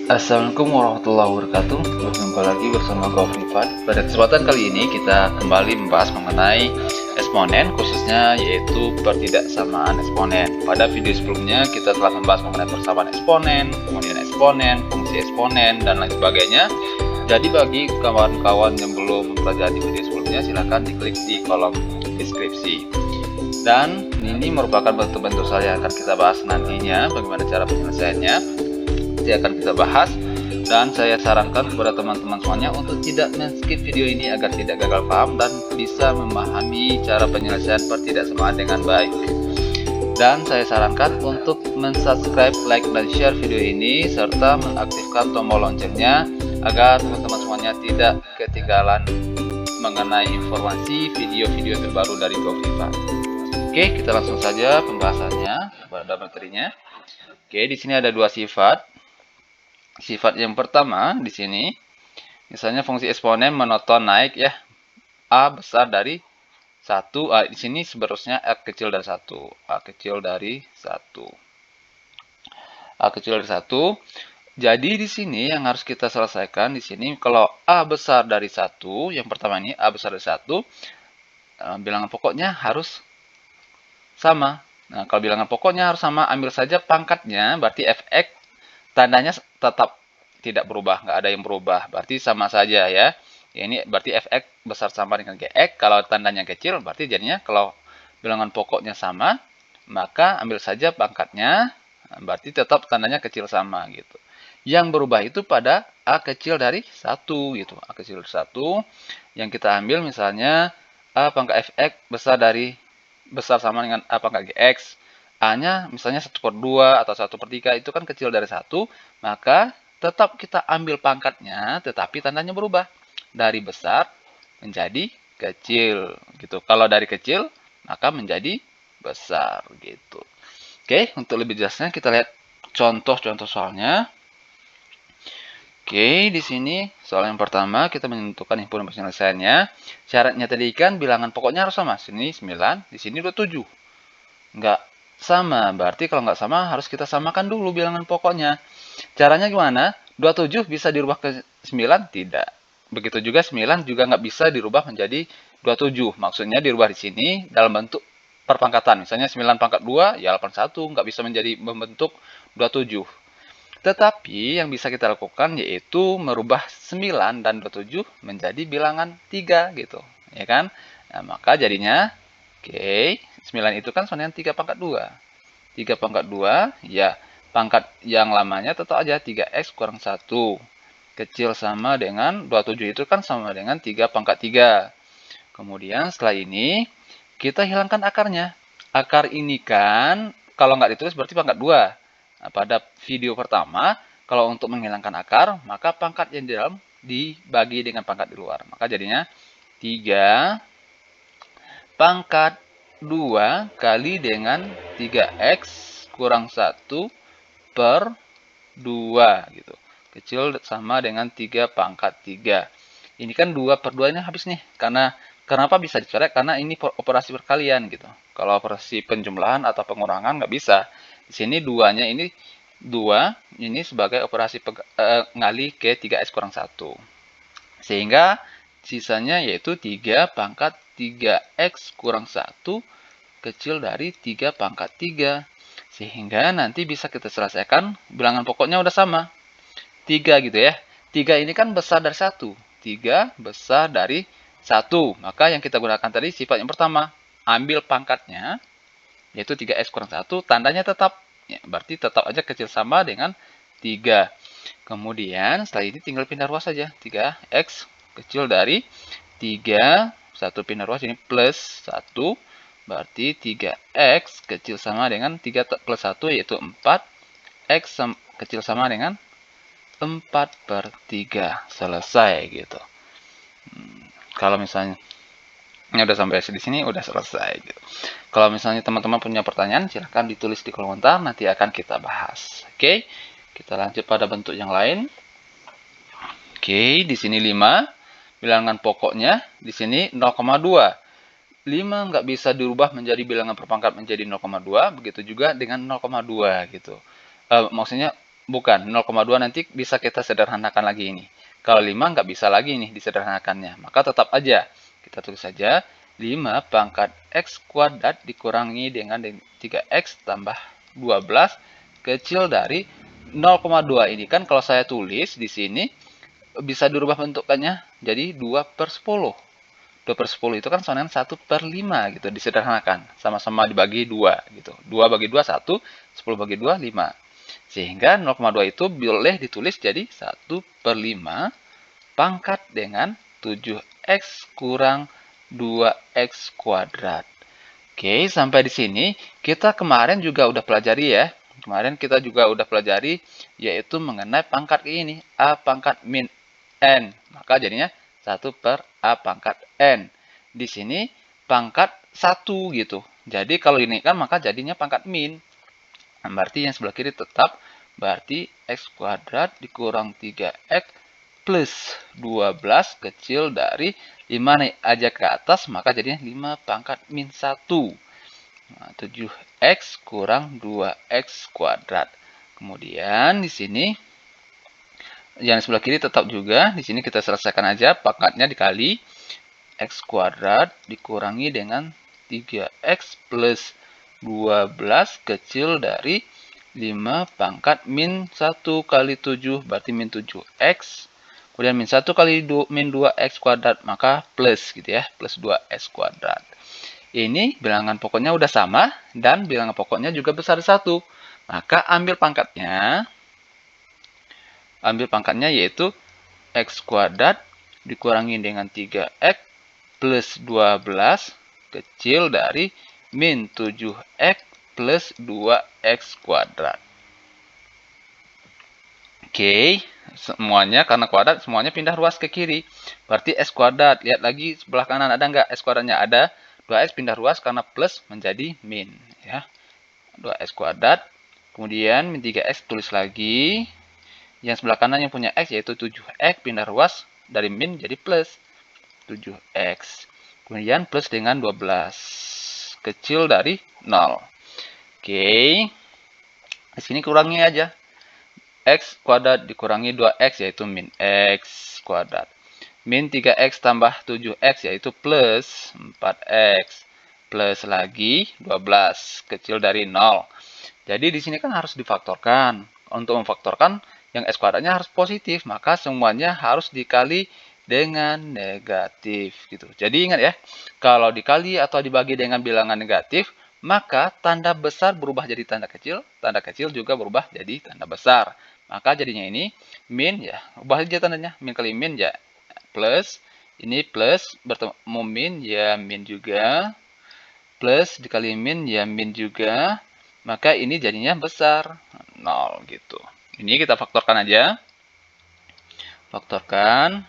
Assalamualaikum warahmatullahi wabarakatuh. Berjumpa lagi bersama Gofri Rifat. Pada kesempatan kali ini kita kembali membahas mengenai eksponen, khususnya yaitu pertidaksamaan eksponen. Pada video sebelumnya kita telah membahas mengenai persamaan eksponen, kemudian eksponen, fungsi eksponen, dan lain sebagainya. Jadi bagi kawan-kawan yang belum mempelajari video sebelumnya, silahkan diklik di kolom deskripsi. Dan ini merupakan bentuk-bentuk soal yang akan kita bahas nantinya, bagaimana cara penyelesaiannya akan kita bahas, dan saya sarankan kepada teman-teman semuanya untuk tidak men-skip video ini agar tidak gagal paham dan bisa memahami cara penyelesaian pertidaksamaan dengan baik. Dan saya sarankan untuk mensubscribe, like, dan share video ini serta mengaktifkan tombol loncengnya agar teman-teman semuanya tidak ketinggalan mengenai informasi video-video terbaru dari Gofri Rifat. Oke, kita langsung saja pembahasannya pada materinya. Oke, di sini ada dua sifat. Sifat yang pertama di sini, misalnya fungsi eksponen monoton naik ya, A besar dari 1, di sini seharusnya A kecil dari 1, A kecil dari 1. A kecil dari 1. Jadi di sini yang harus kita selesaikan di sini, kalau A besar dari 1, yang pertama ini A besar dari 1, bilangan pokoknya harus sama. Nah, kalau bilangan pokoknya harus sama, ambil saja pangkatnya, berarti fx tandanya tetap tidak berubah, nggak ada yang berubah, berarti sama saja ya. Ini berarti fx besar sama dengan gx. Kalau tandanya kecil, berarti jadinya kalau bilangan pokoknya sama, maka ambil saja pangkatnya, berarti tetap tandanya kecil sama gitu. Yang berubah itu pada a kecil dari 1 gitu. A kecil dari 1 yang kita ambil misalnya a pangkat fx besar sama dengan a pangkat gx. A-nya misalnya 1/2 atau 1/3 itu kan kecil dari 1, maka tetap kita ambil pangkatnya, tetapi tandanya berubah. Dari besar menjadi kecil gitu. Kalau dari kecil, maka menjadi besar gitu. Oke, untuk lebih jelasnya kita lihat contoh-contoh soalnya. Oke, di sini soal yang pertama kita menentukan himpunan penyelesaiannya. Syaratnya tadi kan bilangan pokoknya harus sama. Sini 9, di sini 27. Nggak sama, berarti kalau nggak sama harus kita samakan dulu bilangan pokoknya. Caranya gimana? 27 bisa dirubah ke 9? Tidak. Begitu juga 9 juga nggak bisa dirubah menjadi 27. Maksudnya dirubah di sini dalam bentuk perpangkatan. Misalnya 9 pangkat 2, ya 81. Nggak bisa menjadi membentuk 27. Tetapi yang bisa kita lakukan yaitu merubah 9 dan 27 menjadi bilangan 3 gitu. Ya kan? Nah, maka jadinya, oke, 9 itu kan sama dengan 3 pangkat 2. 3 pangkat 2, ya pangkat yang lamanya tetap aja 3x kurang 1. Kecil sama dengan 27 itu kan sama dengan 3 pangkat 3. Kemudian setelah ini, kita hilangkan akarnya. Akar ini kan, kalau nggak ditulis berarti pangkat 2. Nah, pada video pertama, kalau untuk menghilangkan akar, maka pangkat yang di dalam dibagi dengan pangkat di luar. Maka jadinya 3 pangkat 2 kali dengan 3x kurang 1 per 2 gitu. Kecil sama dengan 3 pangkat 3. Ini kan 2 per 2 ini habis nih. Kenapa bisa dicoret? Karena ini operasi perkalian gitu. Kalau operasi penjumlahan atau pengurangan nggak bisa. Di sini 2-nya ini 2 ini sebagai operasi ngali ke 3x kurang 1. Sehingga sisanya yaitu 3 pangkat 3x kurang 1 kecil dari 3 pangkat 3. Sehingga nanti bisa kita selesaikan bilangan pokoknya udah sama. 3 gitu ya. 3 ini kan besar dari 1. 3 besar dari 1. Maka yang kita gunakan tadi sifat yang pertama. Ambil pangkatnya, yaitu 3x kurang 1. Tandanya tetap. Ya, berarti tetap aja kecil sama dengan 3. Kemudian setelah ini tinggal pindah ruas saja. 3x kecil dari 3. 1 pindah ruas ini plus 1. Berarti 3x kecil sama dengan 3 plus 1 yaitu 4. X kecil sama dengan 4/3. Selesai gitu. Kalau misalnya ini udah sampai di sini udah selesai gitu. Kalau misalnya teman-teman punya pertanyaan silahkan ditulis di kolom komentar, nanti akan kita bahas. Oke, kita lanjut pada bentuk yang lain. Oke, di sini 5 bilangan pokoknya, di sini 0,2. 5 nggak bisa dirubah menjadi bilangan perpangkat menjadi 0,2, begitu juga dengan 0,2 gitu. Maksudnya Bukan, 0,2 nanti bisa kita sederhanakan lagi ini. Kalau 5 nggak bisa lagi nih disederhanakannya. Maka tetap aja. Kita tulis saja 5 pangkat X kuadrat dikurangi dengan 3X tambah 12 kecil dari 0,2 ini. Kan kalau saya tulis di sini bisa dirubah bentukannya jadi 2/10. 2/10 itu kan sama dengan 1/5 gitu, disederhanakan. Sama-sama dibagi 2 gitu. 2 bagi 2, 1. 10 bagi 2, 5. Sehingga 0,2 itu boleh ditulis jadi 1/5 pangkat dengan 7X kurang 2X kuadrat. Oke, sampai di sini kita kemarin juga udah pelajari ya. Kemarin kita juga udah pelajari yaitu mengenai pangkat ini, A pangkat min N. Maka jadinya 1/A pangkat N. Di sini pangkat 1 gitu. Jadi kalau ini kan maka jadinya pangkat min. Berarti yang sebelah kiri tetap, berarti X kuadrat dikurang 3X plus 12 kecil dari 5 naik aja ke atas, maka jadinya 5 pangkat min 1. Nah, 7X kurang 2X kuadrat. Kemudian di sini yang sebelah kiri tetap juga, di sini kita selesaikan aja, pangkatnya dikali X kuadrat dikurangi dengan 3X plus 12 kecil dari 5 pangkat min 1 kali 7, berarti min 7X. Kemudian min 1 kali min 2X kuadrat, maka plus gitu ya, plus 2X kuadrat. Ini bilangan pokoknya udah sama, dan bilangan pokoknya juga besar 1. Maka ambil pangkatnya yaitu X kuadrat dikurangi dengan 3X plus 12 kecil dari min 7X plus 2X kuadrat. Oke, semuanya karena kuadrat, semuanya pindah ruas ke kiri. Berarti X kuadrat, lihat lagi sebelah kanan ada nggak X kuadratnya? Ada. 2X pindah ruas karena plus menjadi min. Ya. 2X kuadrat. Kemudian min 3X tulis lagi. Yang sebelah kanan yang punya X yaitu 7X pindah ruas dari min jadi plus 7X. Kemudian plus dengan 12. Kecil dari 0. Oke. Di sini kurangi aja. X kuadrat dikurangi 2X yaitu min X kuadrat. Min 3X tambah 7X yaitu plus 4X. Plus lagi 12. Kecil dari 0. Jadi di sini kan harus difaktorkan. Untuk memfaktorkan yang X kuadratnya harus positif. Maka semuanya harus dikali dengan negatif gitu. Jadi ingat ya, kalau dikali atau dibagi dengan bilangan negatif, maka tanda besar berubah jadi tanda kecil juga berubah jadi tanda besar. Maka jadinya ini min ya, ubah aja tandanya, min kali min ya plus, ini plus bertemu min ya min juga, plus dikali min ya min juga, maka ini jadinya besar 0 gitu. Ini kita faktorkan aja. Faktorkan.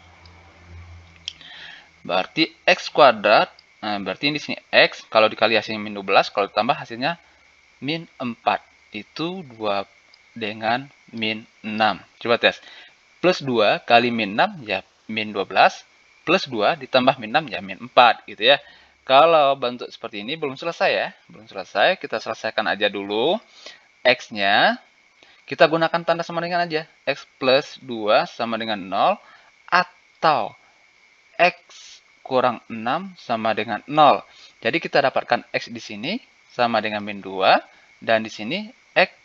Berarti X kuadrat, nah berarti di sini X, kalau dikali hasilnya min 12, kalau ditambah hasilnya min 4. Itu 2 dengan min 6. Coba tes. Plus 2 kali min 6 ya min 12. Plus 2 ditambah min 6 ya min 4 gitu ya. Kalau bentuk seperti ini belum selesai ya. Belum selesai, kita selesaikan aja dulu. X-nya kita gunakan tanda sama dengan aja. X plus 2 sama dengan 0 atau X kurang 6 sama dengan 0. Jadi kita dapatkan X di sini sama dengan min 2. Dan di sini X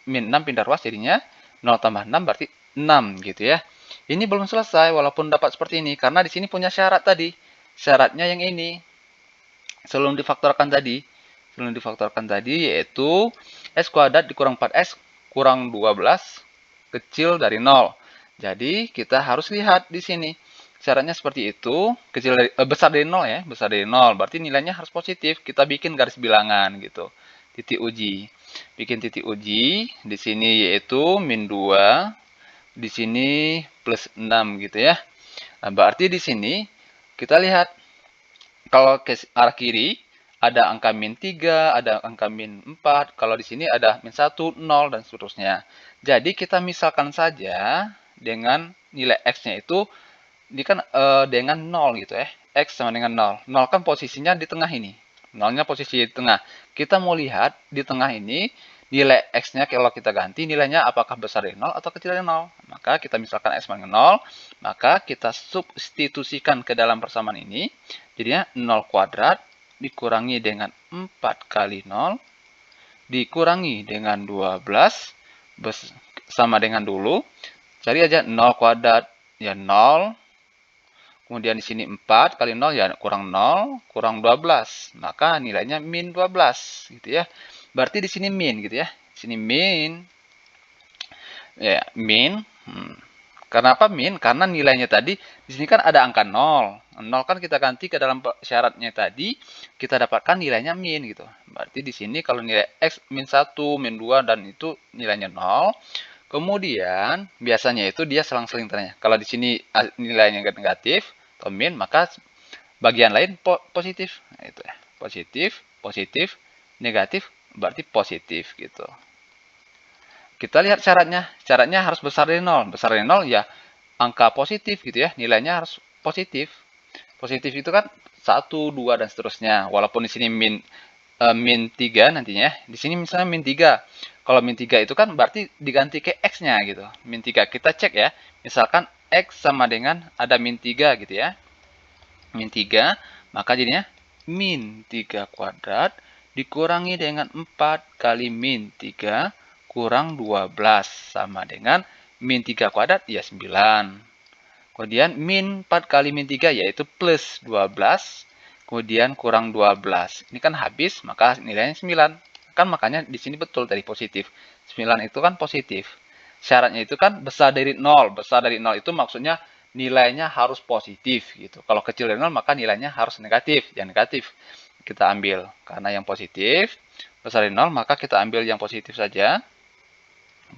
min 6 pindah ruas jadinya 0 tambah 6 berarti 6 gitu ya. Ini belum selesai walaupun dapat seperti ini. Karena di sini punya syarat tadi. Syaratnya yang ini. Sebelum difaktorkan tadi yaitu X kuadrat dikurang 4X kurang 12 kecil dari 0. Jadi kita harus lihat di sini. Syaratnya seperti itu, besar dari 0 ya, besar dari 0. Berarti nilainya harus positif. Kita bikin garis bilangan gitu. Titik uji. Bikin titik uji di sini yaitu min 2, di sini plus 6 gitu ya. Nah, berarti di sini kita lihat kalau ke arah kiri ada angka min 3, ada angka min 4. Kalau di sini ada min 1, 0 dan seterusnya. Jadi kita misalkan saja dengan nilai X-nya itu ini kan dengan 0 gitu ya. X sama dengan 0. 0 kan posisinya di tengah ini. 0-nya posisi di tengah. Kita mau lihat di tengah ini nilai X-nya kalau kita ganti nilainya apakah besar dari 0 atau kecil dari 0. Maka kita misalkan X dengan 0, maka kita substitusikan ke dalam persamaan ini. Jadinya 0 kuadrat dikurangi dengan 4 kali 0, dikurangi dengan 12, sama dengan dulu. Cari aja 0 kuadrat, ya 0. Kemudian di sini 4 kali 0 ya kurang 0, kurang 12. Maka nilainya min 12 gitu ya. Berarti di sini min gitu ya. Di sini min. Ya, min. Kenapa min? Karena nilainya tadi di sini kan ada angka 0. 0 kan kita ganti ke dalam syaratnya tadi, kita dapatkan nilainya min gitu. Berarti di sini kalau nilai X min 1, min 2 dan itu nilainya 0. Kemudian biasanya itu dia selang-seling ternyata. Kalau di sini nilainya negatif atau min, maka bagian lain positif. Nah, itu ya. Positif, positif, negatif berarti positif gitu. Kita lihat syaratnya. Syaratnya harus besar dari 0. Besar dari 0 ya angka positif gitu ya. Nilainya harus positif. Positif itu kan 1, 2 dan seterusnya. Walaupun di sini min 3 nantinya. Di sini misalnya min 3. Kalau min 3 itu kan berarti diganti ke X-nya gitu. Min 3 kita cek ya. Misalkan X sama dengan ada min 3 gitu ya. Min 3, maka jadinya min 3 kuadrat dikurangi dengan 4 kali min 3 kurang 12 sama dengan min 3 kuadrat ya 9. Kemudian min 4 kali min 3 yaitu plus 12. Kemudian kurang 12. Ini kan habis, maka nilainya 9. Kan makanya di sini betul tadi positif. 9 itu kan positif. Syaratnya itu kan besar dari 0. Besar dari 0 itu maksudnya nilainya harus positif gitu. Kalau kecil dari 0 maka nilainya harus negatif. Yang negatif kita ambil. Karena yang positif besar dari 0 maka kita ambil yang positif saja.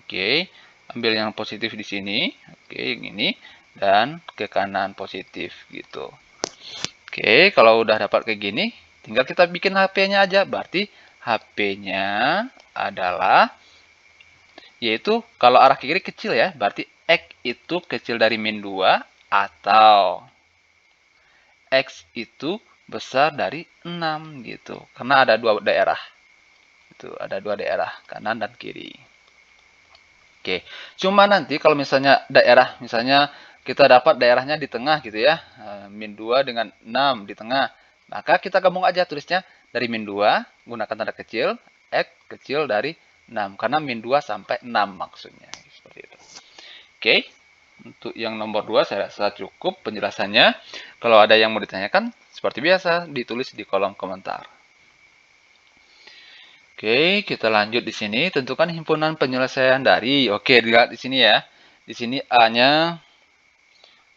Oke, ambil yang positif di sini. Oke, yang ini. Dan ke kanan positif gitu. Oke, kalau udah dapat kayak gini, tinggal kita bikin HP-nya aja. Berarti HP-nya adalah, yaitu kalau arah kiri kecil ya, berarti X itu kecil dari min 2 atau X itu besar dari 6 gitu. Karena ada dua daerah. Itu ada dua daerah, kanan dan kiri. Oke, cuma nanti kalau misalnya daerah, misalnya kita dapat daerahnya di tengah gitu ya, min 2 dengan 6 di tengah, maka kita gabung aja tulisnya dari min 2, gunakan tanda kecil, X kecil dari 6, karena min 2 sampai 6 maksudnya, seperti itu. Oke, untuk yang nomor 2 saya rasa cukup penjelasannya. Kalau ada yang mau ditanyakan, seperti biasa, ditulis di kolom komentar. Oke, kita lanjut di sini. Tentukan himpunan penyelesaian dari. Oke, lihat di sini ya. Di sini A-nya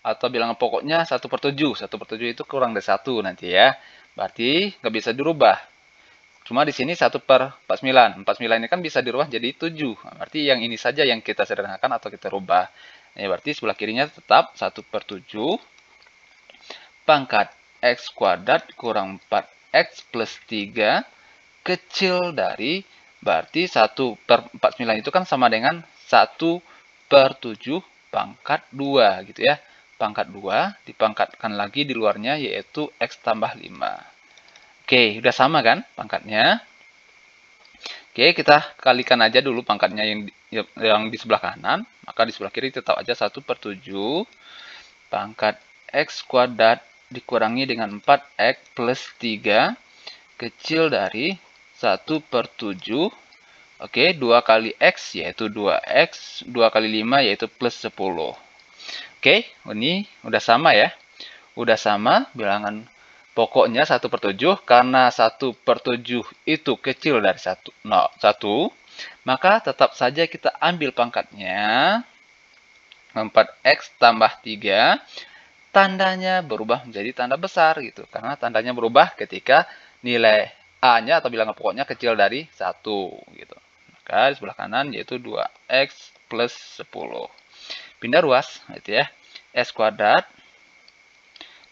atau bilangan pokoknya 1/7. 1/7 itu kurang dari 1 nanti ya. Berarti nggak bisa dirubah. Cuma di sini 1/49. 49 ini kan bisa dirubah jadi 7. Berarti yang ini saja yang kita sederhanakan atau kita rubah. Ini berarti sebelah kirinya tetap 1/7 pangkat X kuadrat kurang 4X plus 3 kecil dari, berarti 1/49 itu kan sama dengan 1/7 pangkat 2 gitu ya. Pangkat 2 dipangkatkan lagi di luarnya yaitu X tambah 5. Oke, udah sama kan pangkatnya. Oke, kita kalikan aja dulu pangkatnya yang di sebelah kanan. Maka di sebelah kiri tetap aja 1/7 pangkat X kuadrat dikurangi dengan 4X plus 3 kecil dari 1/7. Oke, 2 kali X yaitu 2X, 2 kali 5 yaitu plus 10. Oke, ini udah sama ya. Udah sama bilangan pokoknya 1/7. Karena 1/7 itu kecil dari 1, maka tetap saja kita ambil pangkatnya. 4X tambah 3, tandanya berubah menjadi tanda besar gitu. Karena tandanya berubah ketika nilai A-nya atau bilangan pokoknya kecil dari 1 gitu. Maka di sebelah kanan yaitu 2X plus 10. Pindah ruas gitu ya. S kuadrat.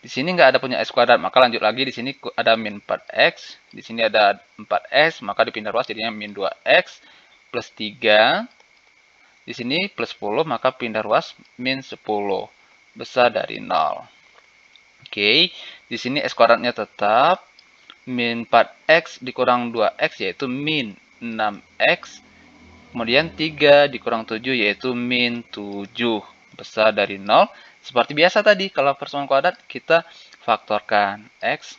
Di sini nggak ada punya S kuadrat, maka lanjut lagi di sini ada min 4X, di sini ada 4S, maka dipindah ruas jadinya min 2X plus 3. Di sini plus 10, maka pindah ruas min 10 besar dari 0. Oke, di sini S kuadratnya tetap min 4X dikurang 2X yaitu min 6X Kemudian 3 dikurang 7 yaitu min 7. Besar dari 0. Seperti biasa tadi, kalau persamaan kuadrat kita faktorkan x.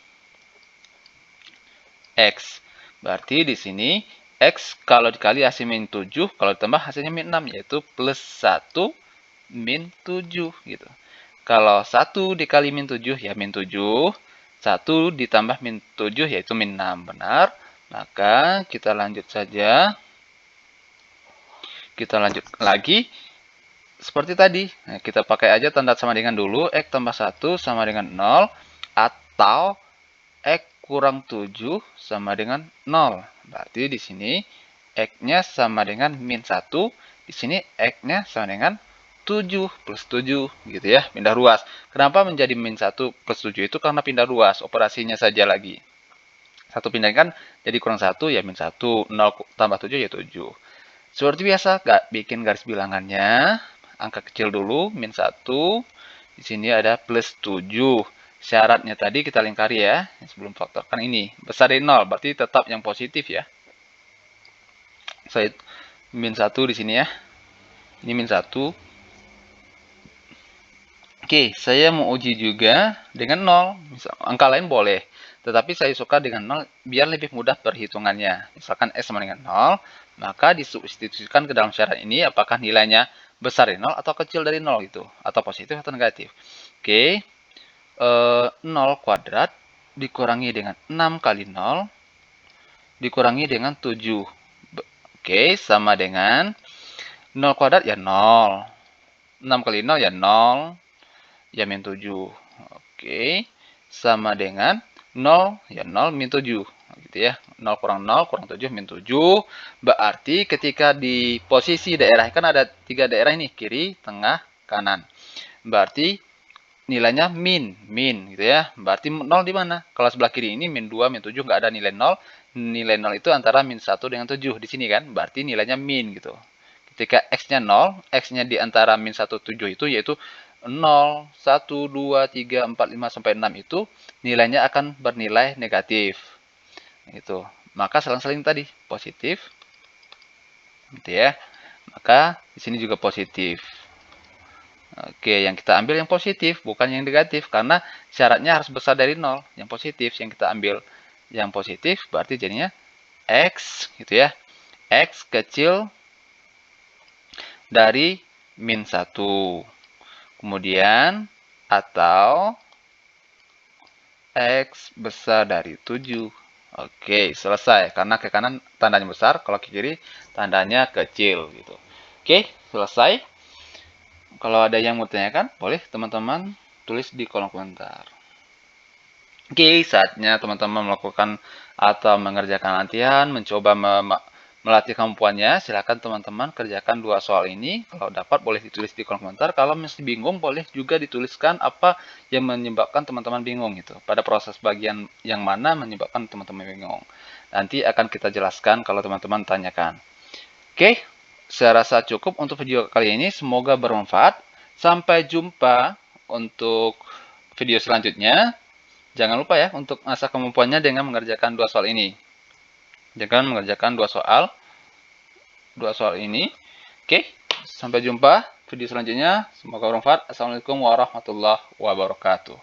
Berarti di sini x kalau dikali hasil min 7, kalau ditambah hasilnya min 6, yaitu plus 1 min 7 gitu. Kalau 1 dikali min 7 ya min 7. 1 ditambah min 7 yaitu min 6. Benar. Maka kita lanjut saja. Kita lanjut lagi seperti tadi. Nah, kita pakai aja tanda sama dengan dulu. X tambah 1 sama dengan 0. Atau X kurang 7 sama dengan 0. Berarti di sini X-nya sama dengan min 1. Di sini X-nya sama dengan 7 plus 7 gitu ya. Pindah ruas. Kenapa menjadi min 1 plus 7 itu? Karena pindah ruas. Operasinya saja lagi. 1 pindahkan jadi kurang 1 ya min 1. 0 tambah 7 ya 7. Seperti biasa, bikin garis bilangannya. Angka kecil dulu, min 1. Di sini ada plus 7. Syaratnya tadi kita lingkari ya. Sebelum faktorkan ini. Besar dari 0, berarti tetap yang positif ya. Saya min 1 di sini ya. Ini min 1. Oke, saya mau uji juga dengan 0. Misal, angka lain boleh. Tetapi saya suka dengan 0 biar lebih mudah perhitungannya. Misalkan S sama dengan 0, maka disubstitusikan ke dalam syarat ini apakah nilainya besar dari 0 atau kecil dari 0 gitu. Atau positif atau negatif. Oke, 0 kuadrat dikurangi dengan 6 kali 0 dikurangi dengan 7. Oke, sama dengan 0 kuadrat ya 0. 6 kali 0 ya 0. Ya min 7. Oke, sama dengan 0, ya 0 min 7. Gitu ya. 0 kurang 0 kurang 7 min 7. Berarti ketika di posisi daerah, kan ada 3 daerah ini, kiri, tengah, kanan. Berarti nilainya min gitu ya. Berarti 0 di mana? Kalau sebelah kiri ini min 2, min 7 nggak ada nilai 0. Nilai 0 itu antara min 1 dengan 7 di sini kan. Berarti nilainya min gitu. Ketika X-nya 0, X-nya di antara min 1, 7 itu yaitu 0, 1, 2, 3, 4, 5, sampai 6 itu nilainya akan bernilai negatif. Itu. Maka selang-seling tadi positif. Gitu ya. Maka di sini juga positif. Oke, yang kita ambil yang positif, bukan yang negatif. Karena syaratnya harus besar dari 0. Yang positif yang kita ambil. Yang positif berarti jadinya X gitu ya. X kecil dari min 1. Kemudian, atau X besar dari 7. Oke, selesai. Karena ke kanan tandanya besar, kalau ke kiri tandanya kecil. Gitu. Oke, selesai. Kalau ada yang mau tanyakan, boleh teman-teman tulis di kolom komentar. Oke, saatnya teman-teman melakukan atau mengerjakan latihan, mencoba melatih kemampuannya. Silakan teman-teman kerjakan 2 soal ini. Kalau dapat boleh ditulis di kolom komentar. Kalau masih bingung boleh juga dituliskan apa yang menyebabkan teman-teman bingung gitu. Pada proses bagian yang mana menyebabkan teman-teman bingung. Nanti akan kita jelaskan kalau teman-teman tanyakan. Oke, saya rasa cukup untuk video kali ini. Semoga bermanfaat. Sampai jumpa untuk video selanjutnya. Jangan lupa ya untuk mengasah kemampuannya dengan mengerjakan 2 soal ini. Jangan mengerjakan 2 soal ini. Oke, sampai jumpa video selanjutnya. Semoga bermanfaat. Assalamualaikum warahmatullahi wabarakatuh.